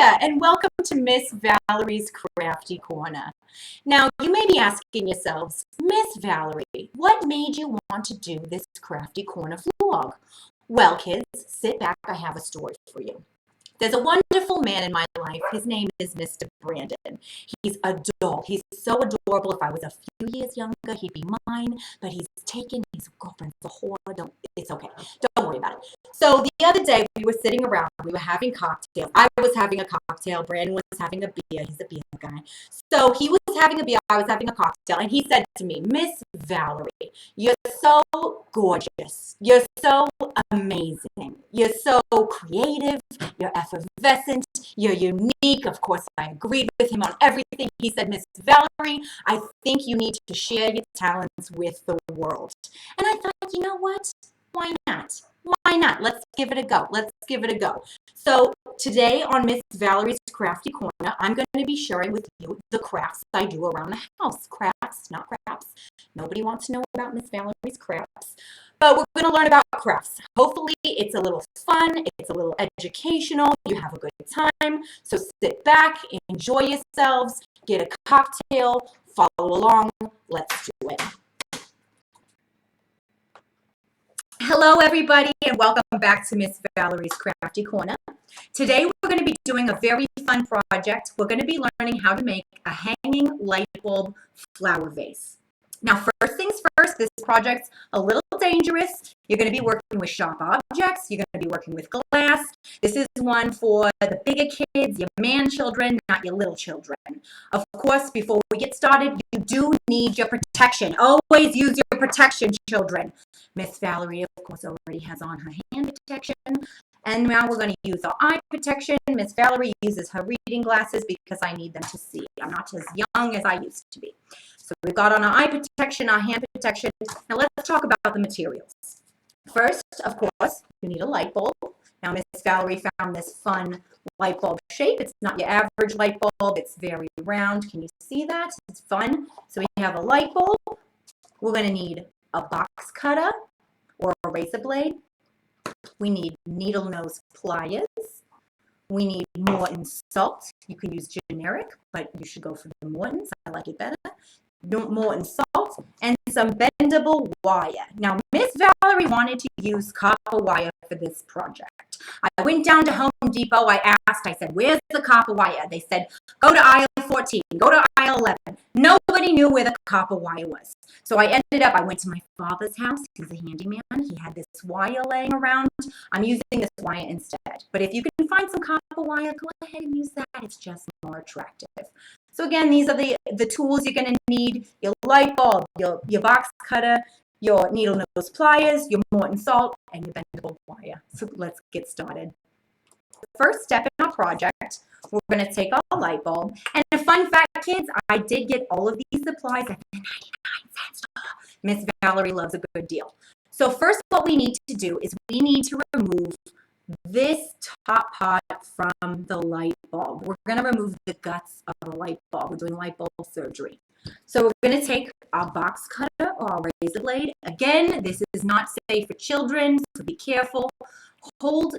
there, and welcome to Miss Valerie's Crafty Corner. Now, you may be asking yourselves, Miss Valerie, what made you want to do this Crafty Corner vlog? Well, kids, sit back, I have a story for you. There's a wonderful man in my life. His name is Mr. Brandon. He's adult. He's so adorable. If I was a few years younger, he'd be mine, but he's taken his girlfriend for whore. It's okay. Don't worry about it. So the other day, we were sitting around. We were having cocktails. I was having a cocktail. Brandon was having a beer. He's a beer guy. So he was having a beer. I was having a cocktail. And he said to me, Miss Valerie, you're so gorgeous. You're so amazing. You're so creative. You're effervescent. You're unique. Of course, I agreed with him on everything. He said, Miss Valerie, I think you need to share your talents with the world. And I thought, you know what? Why not? Why not? Let's give it a go. Let's give it a go. So today on Miss Valerie's Crafty Corner, I'm going to be sharing with you the crafts I do around the house. Crafts, not crafts. Nobody wants to know about Miss Valerie's crafts. But we're going to learn about crafts. Hopefully it's a little fun. It's a little educational. You have a good time. So sit back, enjoy yourselves, get a cocktail, follow along. Let's do it. Hello, everybody, and welcome back to Miss Valerie's Crafty Corner. Today, we're going to be doing a very fun project. We're going to be learning how to make a hanging light bulb flower vase. Now, first things first, this project's a little dangerous. You're going to be working with sharp objects. You're going to be working with glass. This is one for the bigger kids, your man children, not your little children. Of course, before we get started, you do need your protection. Always use your protection, children. Miss Valerie, of course, already has on her hand protection. And now we're going to use our eye protection. Miss Valerie uses her reading glasses because I need them to see. I'm not as young as I used to be. So we've got on our eye protection, our hand protection. Now let's talk about the materials. First, of course, you need a light bulb. Now Miss Valerie found this fun light bulb shape. It's not your average light bulb. It's very round. Can you see that? It's fun. So we have a light bulb. We're going to need a box cutter or a razor blade. We need needle nose pliers. We need Morton salt. You can use generic, but you should go for the Mortons. I like it better. Morton salt and some bendable wire. Now, Miss Valerie wanted to use copper wire for this project. I went down to Home Depot. I asked, I said, where's the copper wire? They said, go to aisle 14, go to aisle 11. Nobody knew where the copper wire was. So I went to my father's house. He's a handyman. He had this wire laying around. I'm using this wire instead. But if you can find some copper wire, go ahead and use that. It's just more attractive. So again, these are the tools you're going to need. Your light bulb, your box cutter, your needle nose pliers, your Morton salt, and your bendable wire. So let's get started. The first step in our project, we're going to take our light bulb. And a fun fact, kids, I did get all of these supplies at the 99 cent store. Miss Valerie loves a good deal. So first, what we need to do is we need to remove this top part from the light bulb. We're going to remove the guts of the light bulb. We're doing light bulb surgery. So we're going to take our box cutter or our razor blade. Again, this is not safe for children, so be careful. Hold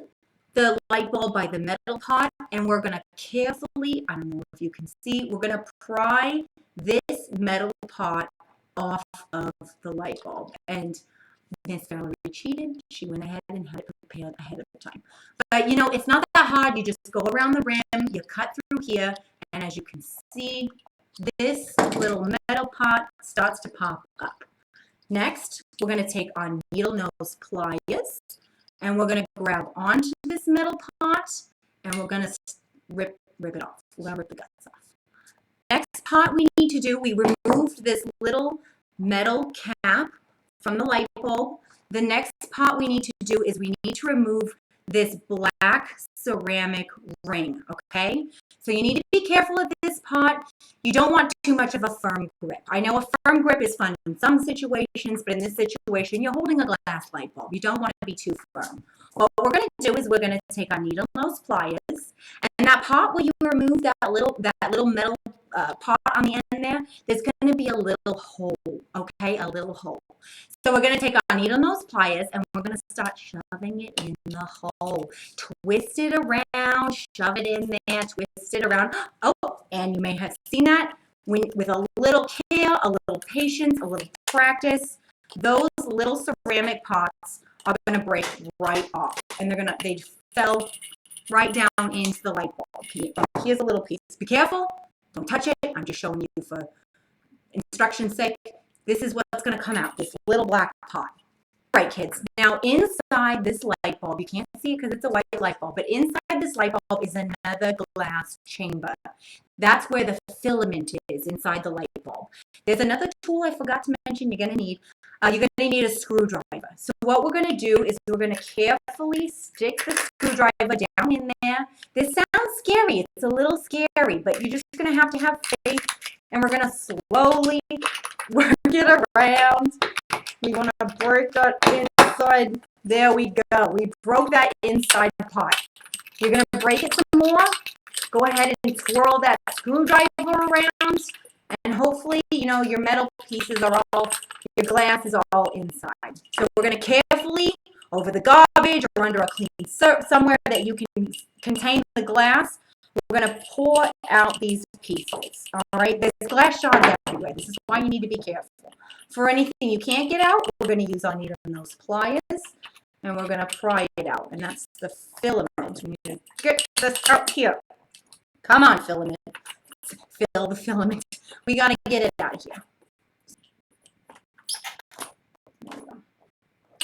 the light bulb by the metal part, and we're going to carefully, I don't know if you can see, we're going to pry this metal part off of the light bulb. And Miss Valerie cheated. She went ahead and had it prepared ahead of time. But, you know, it's not that hard. You just go around the rim, you cut through here, and as you can see, this little metal part starts to pop up. Next, we're going to take our needle nose pliers, and we're going to grab onto this metal part, and we're going to rip it off. We're going to rip the guts off. Next part we need to do, we removed this little metal cap from the light bulb. The next part we need to do is we need to remove this black ceramic ring, okay? So you need to be careful of this part. You don't want too much of a firm grip. I know a firm grip is fun in some situations, but in this situation, you're holding a glass light bulb. You don't want to be too firm. What we're going to do is we're going to take our needle nose pliers, and that part where you remove that little metal pot on the end there, there's going to be a little hole, okay, a little hole. So we're going to take our needle nose pliers and we're going to start shoving it in the hole. Twist it around, shove it in there, twist it around. Oh, and you may have seen that with a little care, a little patience, a little practice, those little ceramic pots are going to break right off, and they fell right down into the light bulb. Here's a little piece. Be careful. Don't touch it. I'm just showing you for instruction's sake. This is what's going to come out, this little black pot. All right, kids. Now, inside this light bulb, you can't see it because it's a white light bulb, but inside this light bulb is another glass chamber. That's where the filament is, inside the light bulb. There's another tool I forgot to mention you're going to need. You're going to need a screwdriver. So what we're going to do is we're going to carefully stick the screwdriver down in there. This sounds scary. It's a little scary, but you're just going to have faith, and we're going to slowly work it around. We want to break that inside. There we go. We broke that inside pot. You're going to break it some more. Go ahead and twirl that screwdriver around. And hopefully, your metal pieces are all, your glass is all inside. So we're going to carefully, over the garbage or under a clean somewhere that you can contain the glass, we're going to pour out these pieces. All right, there's glass shards everywhere. This is why you need to be careful. For anything you can't get out, we're going to use our needle nose pliers, and we're going to pry it out. And that's the filament. We need to get this out here. Come on, filament. Fill the filament. We got to get it out of here.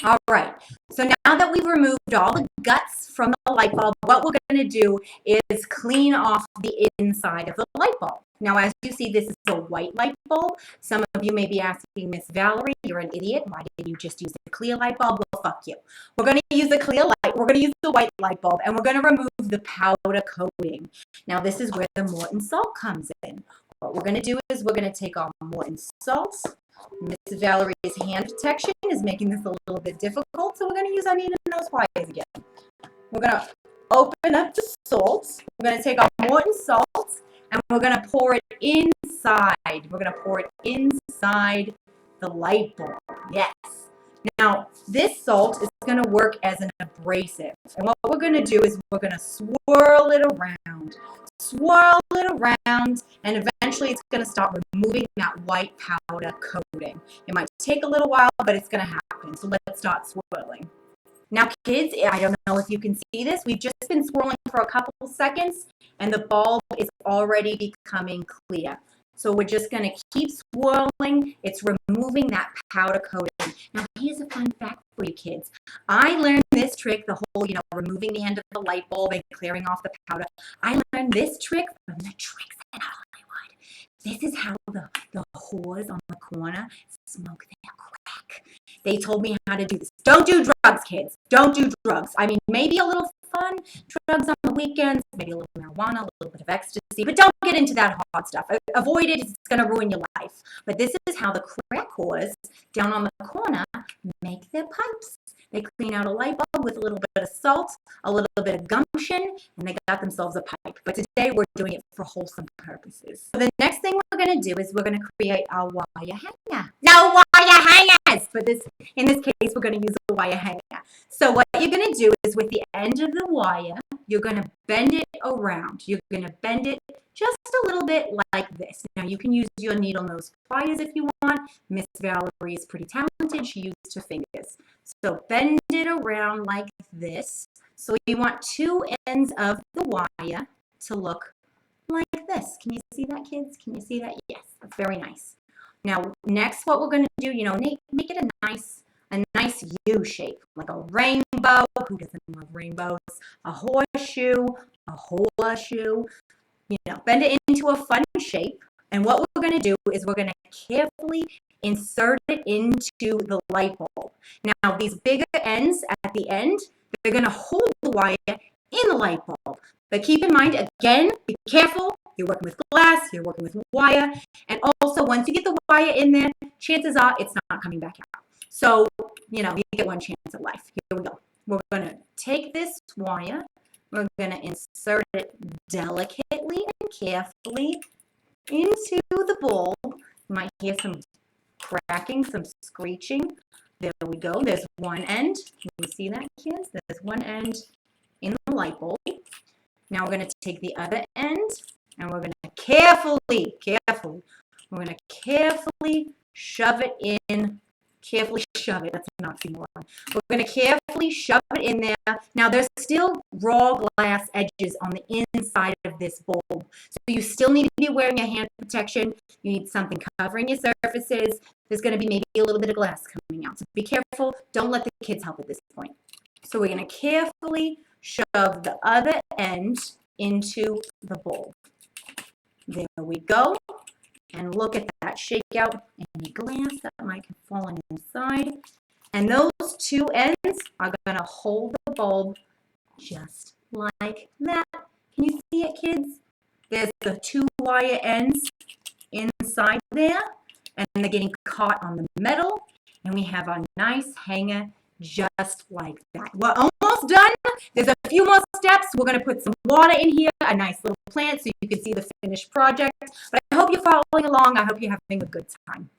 All right. So now that we've removed all the guts from the light bulb, what we're going to do is clean off the inside of the light bulb. Now, as you see, this is a white light bulb. Some of you may be asking, Miss Valerie, you're an idiot. Why did you just use a clear light bulb? Well, fuck you. We're going to use the clear light. We're going to use the white light bulb, and we're going to remove the powder coating. Now, this is where the Morton salt comes in. What we're going to do is we're going to take our Morton salt. Miss Valerie's hand protection is making this a little bit difficult, so we're going to use our needle nose pliers again. We're going to open up the salt. We're going to take our Morton salt, and we're going to pour it inside. We're going to pour it inside the light bulb. Yes. Now, this salt is going to work as an abrasive. And what we're going to do is we're going to swirl it around. Swirl it around, and eventually it's going to start removing that white powder coating. It might take a little while, but it's going to happen. So let's start swirling. Now, kids, I don't know if you can see this. We've just been swirling for a couple seconds, and the bulb is already becoming clear. So we're just going to keep swirling. It's removing that powder coating. Now, here's a fun fact for you kids. I learned this trick, the whole, removing the end of the light bulb and clearing off the powder. I learned this trick from the Tricks in Hollywood. This is how the whores on the corner smoke their crack. They told me how to do this. Don't do drugs, kids. Don't do drugs. I mean, maybe a little fun drugs on the weekends, maybe a little marijuana, a little bit of ecstasy, but don't get into that hard stuff. Avoid it. It's going to ruin your life. But this is how the crack whores down on the corner make their pipes. They clean out a light bulb with a little bit of salt, a little bit of gumption, and they got themselves a pipe. But today we're doing it for wholesome purposes. So the next thing we're going to do is we're going to create our wire hanger. No wire hangers! But in this case, we're going to use a wire hanger. So what you're going to do is with the end of the wire, you're going to bend it around. You're going to bend it just a little bit like this. Now, you can use your needle nose pliers if you want. Miss Valerie is pretty talented. She used her fingers. So bend it around like this. So you want two ends of the wire to look like this. Can you see that, kids? Can you see that? Yes, that's very nice. Now, next, what we're going to do, make it a nice U shape, like a rainbow. Who doesn't love rainbows? A horseshoe, bend it into a fun shape. And what we're going to do is we're going to carefully insert it into the light bulb. Now, these bigger ends at the end, they're going to hold the wire in the light bulb. But keep in mind, again, be careful. You're working with glass, you're working with wire. And also, once you get the wire in there, chances are it's not coming back out. So, you get one chance at life. Here we go. We're going to take this wire. We're going to insert it delicately and carefully into the bowl. You might hear some cracking, some screeching. There we go. There's one end. Can you see that, kids? There's one end in the light bulb. Now we're going to take the other end and we're going to carefully shove it in. Carefully shove it. That's an oxymoron. We're going to carefully shove it in there. Now there's still raw glass edges on the inside of this bulb. So you still need to be wearing your hand protection. You need something covering your surfaces. There's going to be maybe a little bit of glass coming out. So be careful. Don't let the kids help at this point. So we're going to carefully shove the other end into the bulb. There we go. And look at that, shake out any glass that might have fallen inside. And those two ends are going to hold the bulb just like that. Can you see it, kids? There's the two wire ends inside there, and they're getting caught on the metal. And we have a nice hanger just like that. We're almost done. There's a few more steps. We're going to put some water in here, a nice little plant so you can see the finished project. But I hope you're following along. I hope you're having a good time.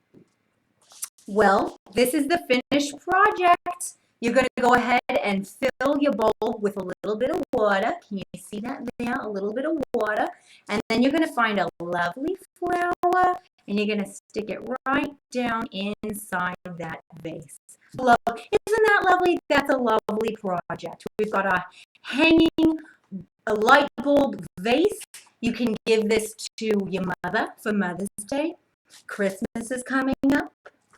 Well, this is the finished project. You're going to go ahead and fill your bowl with a little bit of water. Can you see that there? A little bit of water. And then you're going to find a lovely flower and you're going to stick it right down inside that vase. Isn't that lovely? That's a lovely project. We've got a hanging light bulb vase. You can give this to your mother for Mother's Day. Christmas is coming up.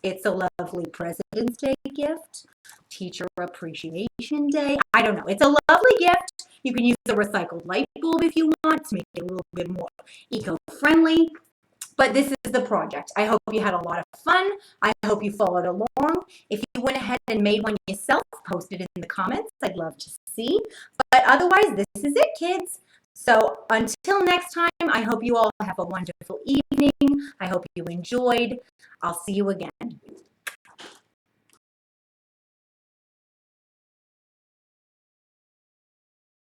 It's a lovely President's Day gift. Teacher Appreciation Day. I don't know. It's a lovely gift. You can use a recycled light bulb if you want to make it a little bit more eco-friendly. But this is the project. I hope you had a lot of fun. I hope you followed along. If you went ahead and made one yourself, post it in the comments. I'd love to see. But otherwise, this is it, kids. So until next time, I hope you all have a wonderful evening. I hope you enjoyed. I'll see you again.